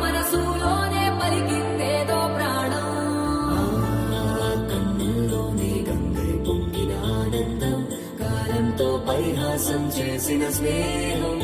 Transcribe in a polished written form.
మనసులోనే పలికిందేదో ప్రాణం. కన్నుల్లోనే గంగై పొంగిన ఆనందం, కాలంతో పరిహాసం చేసిన స్నేహం.